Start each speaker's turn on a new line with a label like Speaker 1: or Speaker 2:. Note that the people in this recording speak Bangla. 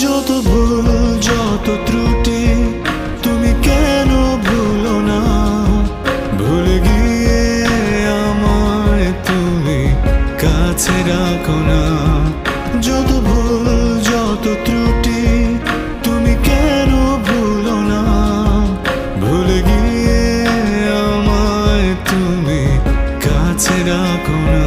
Speaker 1: যত ভুল যত ত্রুটি তুমি কেন ভুলো না, ভুলে গিয়ে আমায় তুমি কাছে রাখো না। যত ভুল যত ত্রুটি তুমি কেন ভুলো না, ভুলে গিয়ে আমায় তুমি কাছে রাখো না।